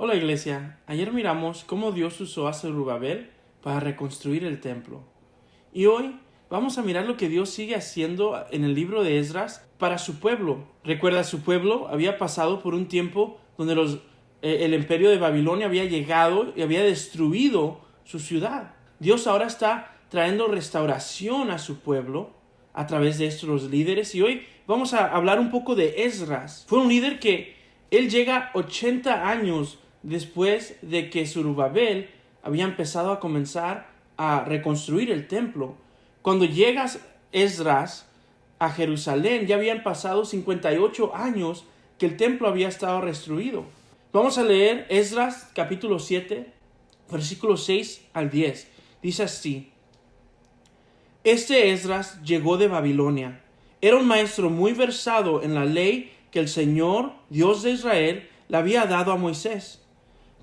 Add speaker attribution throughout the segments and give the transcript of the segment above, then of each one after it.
Speaker 1: Hola iglesia, ayer miramos cómo Dios usó a Zorobabel para reconstruir el templo. Y hoy vamos a mirar lo que Dios sigue haciendo en el libro de Esdras para su pueblo. Recuerda, su pueblo había pasado por un tiempo donde el imperio de Babilonia había llegado y había destruido su ciudad. Dios ahora está trayendo restauración a su pueblo a través de estos líderes. Y hoy vamos a hablar un poco de Esdras. Fue un líder que él llega 80 años después de que Zorobabel había empezado a comenzar a reconstruir el templo. Cuando llegas Esdras a Jerusalén, ya habían pasado 58 años que el templo había estado reconstruido. Vamos a leer Esdras capítulo 7, versículos 6 al 10. Dice así: Este Esdras llegó de Babilonia. Era un maestro muy versado en la ley que el Señor, Dios de Israel, le había dado a Moisés.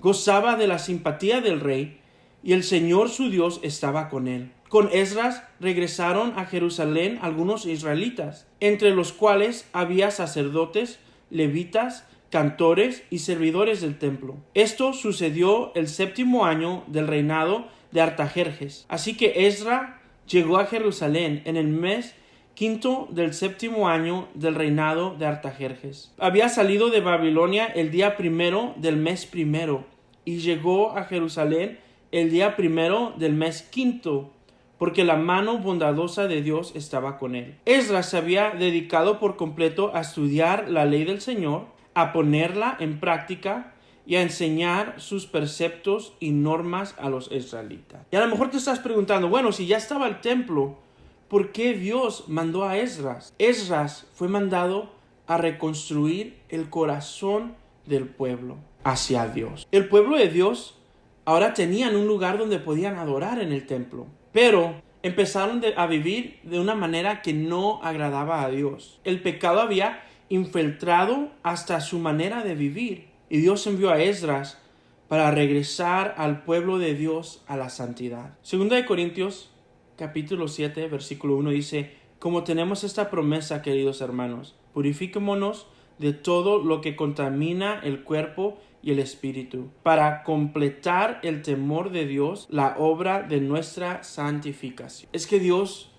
Speaker 1: Gozaba de la simpatía del rey, y el Señor su Dios estaba con él. Con Esdras regresaron a Jerusalén algunos israelitas, entre los cuales había sacerdotes, levitas, cantores y servidores del templo. Esto sucedió el 7º año del reinado de Artajerjes. Así que Esdras llegó a Jerusalén en el mes 5 del 7º año del reinado de Artajerjes. Había salido de Babilonia el día 1 del mes 1 y llegó a Jerusalén el día 1 del mes 5, porque la mano bondadosa de Dios estaba con él. Esdras se había dedicado por completo a estudiar la ley del Señor, a ponerla en práctica y a enseñar sus preceptos y normas a los israelitas. Y a lo mejor te estás preguntando, bueno, si ya estaba el templo, ¿por qué Dios mandó a Esdras? Esdras fue mandado a reconstruir el corazón del pueblo hacia Dios. El pueblo de Dios ahora tenían un lugar donde podían adorar en el templo, pero empezaron a vivir de una manera que no agradaba a Dios. El pecado había infiltrado hasta su manera de vivir, y Dios envió a Esdras para regresar al pueblo de Dios a la santidad. Segunda de Corintios capítulo 7, versículo 1 dice: Como tenemos esta promesa, queridos hermanos, purifiquémonos de todo lo que contamina el cuerpo y el espíritu, para completar el temor de Dios, la obra de nuestra santificación. Es que Dios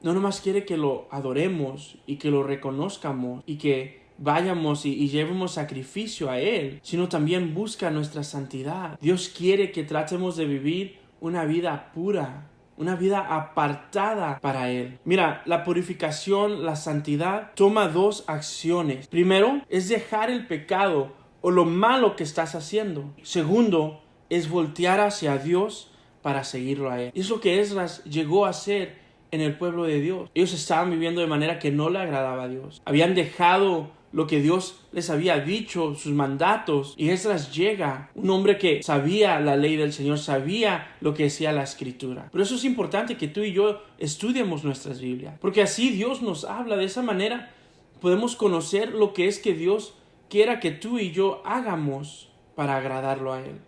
Speaker 1: no nomás quiere que lo adoremos y que lo reconozcamos y que vayamos y llevemos sacrificio a Él, sino también busca nuestra santidad. Dios quiere que tratemos de vivir una vida pura, una vida apartada para Él. Mira, la purificación, la santidad, toma dos acciones. Primero, es dejar el pecado o lo malo que estás haciendo. Segundo, es voltear hacia Dios para seguirlo a Él. Es lo que Esdras llegó a hacer en el pueblo de Dios. Ellos estaban viviendo de manera que no le agradaba a Dios. Habían dejado lo que Dios les había dicho, sus mandatos, y Esdras llega, un hombre que sabía la ley del Señor, sabía lo que decía la Escritura. Por eso es importante que tú y yo estudiemos nuestras Biblias, porque así Dios nos habla. De esa manera podemos conocer lo que es que Dios quiera que tú y yo hagamos para agradarlo a Él.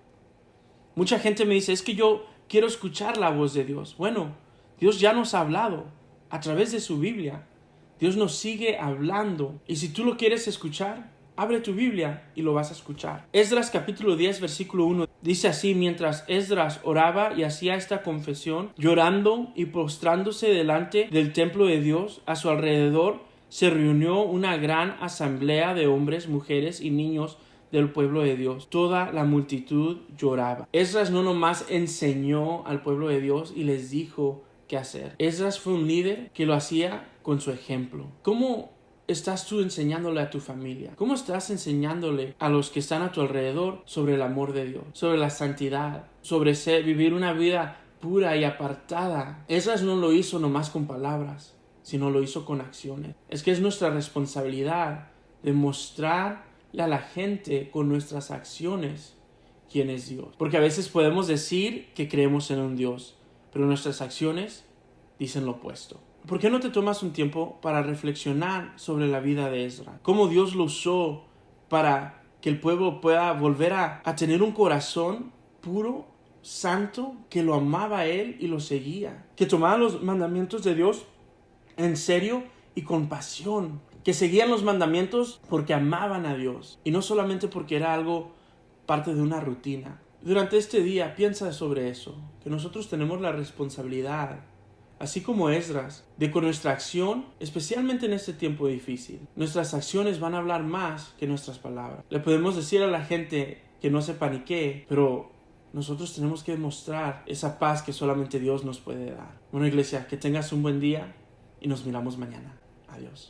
Speaker 1: Mucha gente me dice, es que yo quiero escuchar la voz de Dios. Bueno, Dios ya nos ha hablado a través de su Biblia. Dios nos sigue hablando, y si tú lo quieres escuchar, abre tu Biblia y lo vas a escuchar. Esdras capítulo 10 versículo 1 dice así: Mientras Esdras oraba y hacía esta confesión, llorando y postrándose delante del templo de Dios, a su alrededor se reunió una gran asamblea de hombres, mujeres y niños del pueblo de Dios. Toda la multitud lloraba. Esdras no nomás enseñó al pueblo de Dios y les dijo qué hacer. Esdras fue un líder que lo hacía con su ejemplo. ¿Cómo estás tú enseñándole a tu familia? ¿Cómo estás enseñándole a los que están a tu alrededor sobre el amor de Dios, sobre la santidad, sobre vivir una vida pura y apartada? Esdras no lo hizo nomás con palabras, sino lo hizo con acciones. Es que es nuestra responsabilidad demostrarle a la gente con nuestras acciones quién es Dios. Porque a veces podemos decir que creemos en un Dios, pero nuestras acciones dicen lo opuesto. ¿Por qué no te tomas un tiempo para reflexionar sobre la vida de Esdras? Cómo Dios lo usó para que el pueblo pueda volver a tener un corazón puro, santo, que lo amaba a Él y lo seguía. Que tomaba los mandamientos de Dios en serio y con pasión. Que seguían los mandamientos porque amaban a Dios. Y no solamente porque era algo parte de una rutina. Durante este día piensa sobre eso, que nosotros tenemos la responsabilidad, así como Esdras, de con nuestra acción, especialmente en este tiempo difícil, nuestras acciones van a hablar más que nuestras palabras. Le podemos decir a la gente que no se paniquee, pero nosotros tenemos que demostrar esa paz que solamente Dios nos puede dar. Bueno, iglesia, que tengas un buen día y nos miramos mañana. Adiós.